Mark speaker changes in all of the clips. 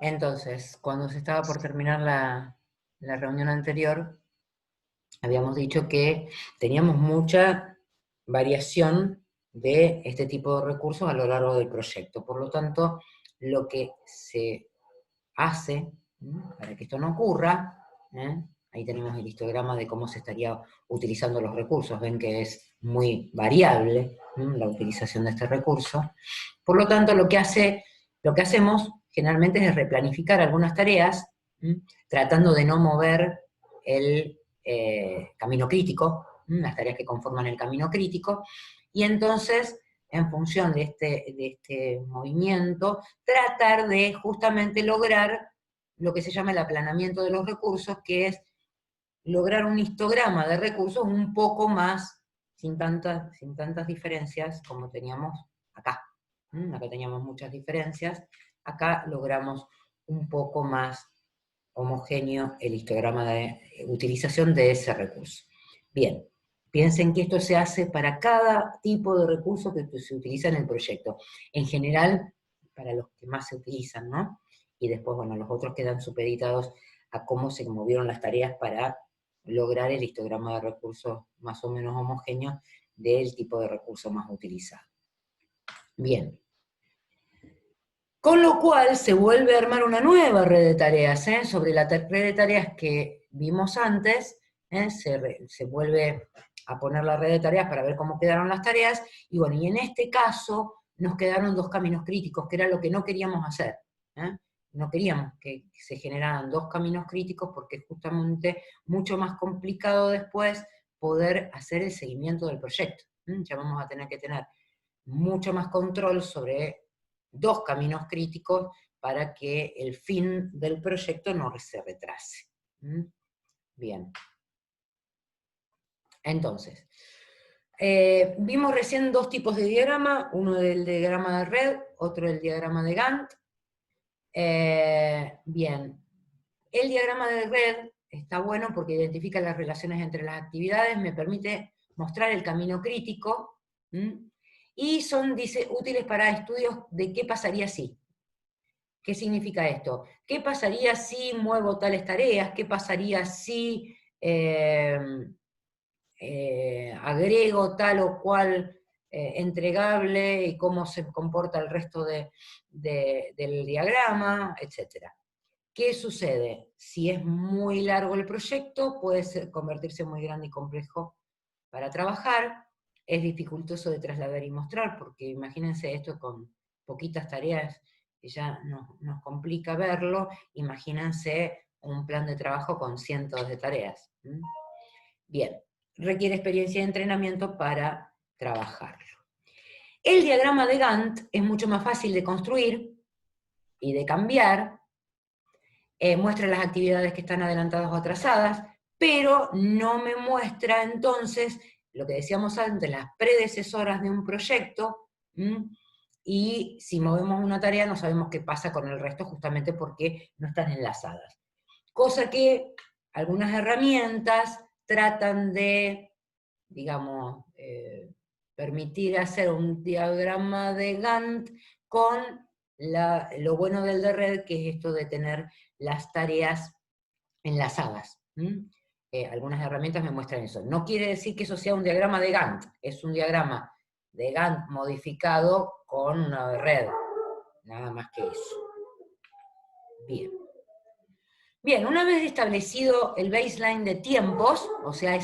Speaker 1: Entonces, cuando se estaba por terminar la reunión anterior, habíamos dicho que teníamos mucha variación de este tipo de recursos a lo largo del proyecto. Por lo tanto, lo que se hace para que esto no ocurra, ahí tenemos el histograma de cómo se estaría utilizando los recursos. Ven que es muy variable la utilización de este recurso. Por lo tanto, lo que hacemos generalmente es replanificar algunas tareas, tratando de no mover el camino crítico, las tareas que conforman el camino crítico, y entonces, en función de este movimiento, tratar de justamente lograr lo que se llama el aplanamiento de los recursos, que es lograr un histograma de recursos un poco más, sin tantas diferencias como teníamos acá. Acá teníamos muchas diferencias, acá logramos un poco más homogéneo el histograma de utilización de ese recurso. Bien, piensen que esto se hace para cada tipo de recurso que se utiliza en el proyecto. En general, para los que más se utilizan, ¿no? Y después, bueno, los otros quedan supeditados a cómo se movieron las tareas para lograr el histograma de recursos más o menos homogéneo del tipo de recurso más utilizado. Bien. Con lo cual se vuelve a armar una nueva red de tareas, sobre la red de tareas que vimos antes, se vuelve a poner la red de tareas para ver cómo quedaron las tareas, y bueno, y en este caso nos quedaron dos caminos críticos, que era lo que no queríamos hacer. No queríamos que se generaran dos caminos críticos porque es justamente mucho más complicado después poder hacer el seguimiento del proyecto. Ya vamos a tener que tener mucho más control sobre dos caminos críticos para que el fin del proyecto no se retrase. Bien. Entonces, vimos recién dos tipos de diagrama, uno del diagrama de red, otro del diagrama de Gantt. Bien, el diagrama de red está bueno porque identifica las relaciones entre las actividades, me permite mostrar el camino crítico, y son, dice, útiles para estudios de qué pasaría si. ¿Qué significa esto? ¿Qué pasaría si muevo tales tareas? ¿Qué pasaría si agrego tal o cual entregable y cómo se comporta el resto del diagrama, etcétera? ¿Qué sucede? Si es muy largo el proyecto, puede convertirse en muy grande y complejo para trabajar, es dificultoso de trasladar y mostrar, porque imagínense esto con poquitas tareas, que ya nos complica verlo, imagínense un plan de trabajo con cientos de tareas. Bien, requiere experiencia y entrenamiento para trabajarlo. El diagrama de Gantt es mucho más fácil de construir y de cambiar, muestra las actividades que están adelantadas o atrasadas, pero no me muestra entonces lo que decíamos antes, las predecesoras de un proyecto, y si movemos una tarea no sabemos qué pasa con el resto justamente porque no están enlazadas. Cosa que algunas herramientas tratan de, digamos, permitir hacer un diagrama de Gantt con lo bueno del de red, que es esto de tener las tareas enlazadas. Algunas herramientas me muestran eso. No quiere decir que eso sea un diagrama de Gantt, es un diagrama de Gantt modificado con una red, nada más que eso. Bien. Bien, una vez establecido el baseline de tiempos, o sea,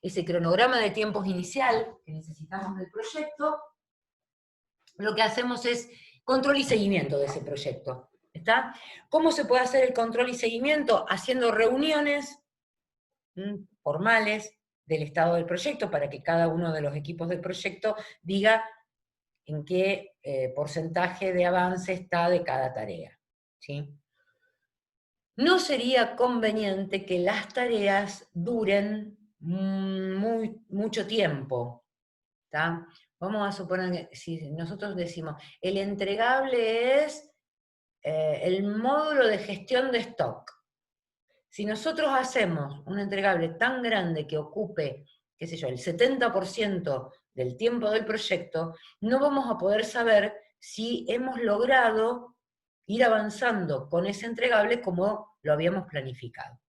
Speaker 1: ese cronograma de tiempos inicial que necesitamos del proyecto, lo que hacemos es control y seguimiento de ese proyecto. ¿Está? ¿Cómo se puede hacer el control y seguimiento? Haciendo reuniones formales del estado del proyecto para que cada uno de los equipos del proyecto diga en qué porcentaje de avance está de cada tarea. ¿Sí? No sería conveniente que las tareas duren mucho tiempo. ¿Tá? Vamos a suponer que si nosotros decimos, el entregable es el módulo de gestión de stock. Si nosotros hacemos un entregable tan grande que ocupe, qué sé yo, el 70% del tiempo del proyecto, no vamos a poder saber si hemos logrado ir avanzando con ese entregable como lo habíamos planificado.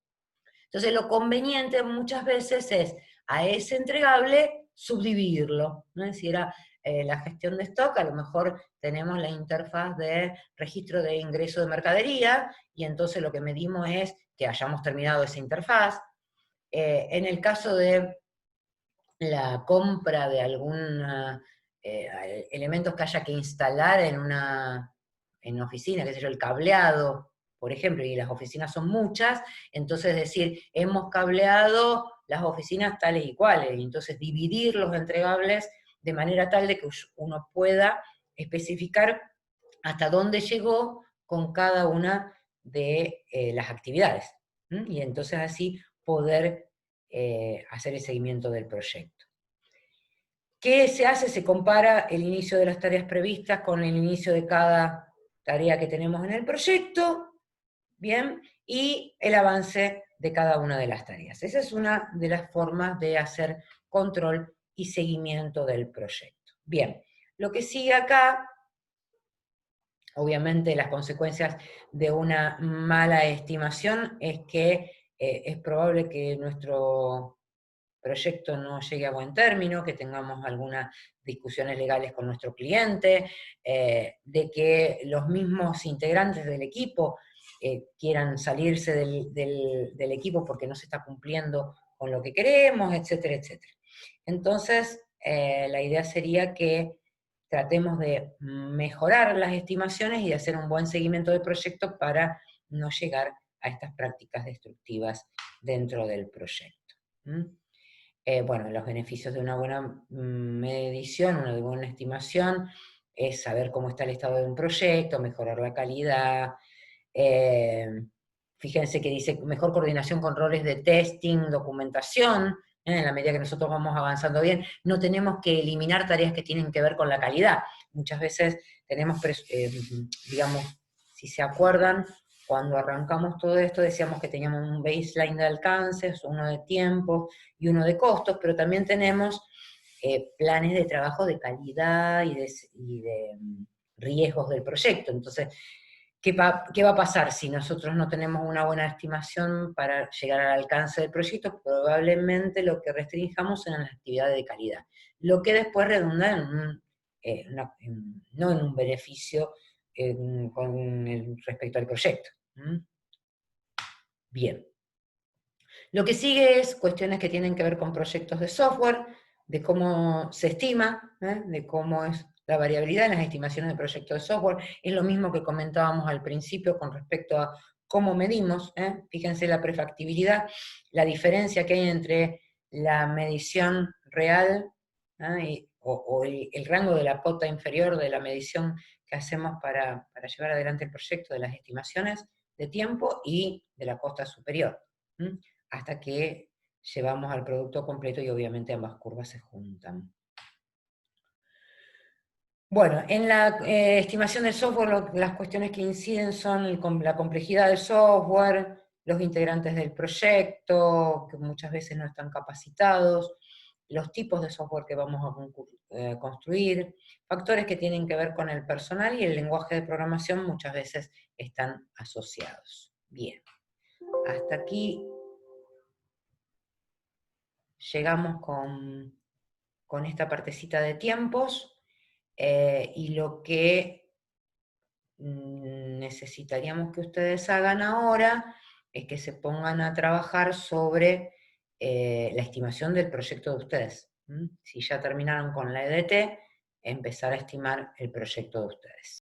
Speaker 1: Entonces lo conveniente muchas veces es a ese entregable subdividirlo, ¿no? Si era la gestión de stock, a lo mejor tenemos la interfaz de registro de ingreso de mercadería, y entonces lo que medimos es que hayamos terminado esa interfaz. En el caso de la compra de algún elementos que haya que instalar en oficina, qué sé yo, el cableado, por ejemplo, y las oficinas son muchas, entonces decir, hemos cableado las oficinas tales y cuales, y entonces dividir los entregables de manera tal de que uno pueda especificar hasta dónde llegó con cada una de las actividades, y entonces así poder hacer el seguimiento del proyecto. ¿Qué se hace? Se compara el inicio de las tareas previstas con el inicio de cada tarea que tenemos en el proyecto, ¿bien? Y el avance de cada una de las tareas. Esa es una de las formas de hacer control y seguimiento del proyecto. Bien, lo que sigue acá, obviamente las consecuencias de una mala estimación es que es probable que nuestro proyecto no llegue a buen término, que tengamos algunas discusiones legales con nuestro cliente, de que los mismos integrantes del equipo quieran salirse del equipo porque no se está cumpliendo con lo que queremos, etcétera, etcétera. Entonces, la idea sería que tratemos de mejorar las estimaciones y de hacer un buen seguimiento del proyecto para no llegar a estas prácticas destructivas dentro del proyecto. Bueno, los beneficios de una buena medición, una buena estimación, es saber cómo está el estado de un proyecto, mejorar la calidad. Fíjense que dice mejor coordinación con roles de testing, documentación, en la medida que nosotros vamos avanzando bien. No tenemos que eliminar tareas que tienen que ver con la calidad. Muchas veces tenemos, digamos, si se acuerdan, cuando arrancamos todo esto decíamos que teníamos un baseline de alcances, uno de tiempo y uno de costos, pero también tenemos planes de trabajo de calidad y de riesgos del proyecto. Entonces, ¿qué va a pasar si nosotros no tenemos una buena estimación para llegar al alcance del proyecto? Probablemente lo que restringamos serán las actividades de calidad, lo que después redunda no en un beneficio respecto al proyecto. Bien. Lo que sigue es cuestiones que tienen que ver con proyectos de software, de cómo se estima, de cómo es la variabilidad en las estimaciones de proyectos de software. Es lo mismo que comentábamos al principio con respecto a cómo medimos. Fíjense la prefactibilidad, la diferencia que hay entre la medición real o el rango de la cota inferior de la medición que hacemos para llevar adelante el proyecto, de las estimaciones de tiempo, y de la costa superior, hasta que llevamos al producto completo y obviamente ambas curvas se juntan. Bueno, en la estimación del software las cuestiones que inciden son la complejidad del software, los integrantes del proyecto, que muchas veces no están capacitados, los tipos de software que vamos a construir, factores que tienen que ver con el personal y el lenguaje de programación muchas veces están asociados. Bien, hasta aquí llegamos con esta partecita de tiempos, y lo que necesitaríamos que ustedes hagan ahora es que se pongan a trabajar sobre la estimación del proyecto de ustedes. Si ya terminaron con la EDT, empezar a estimar el proyecto de ustedes.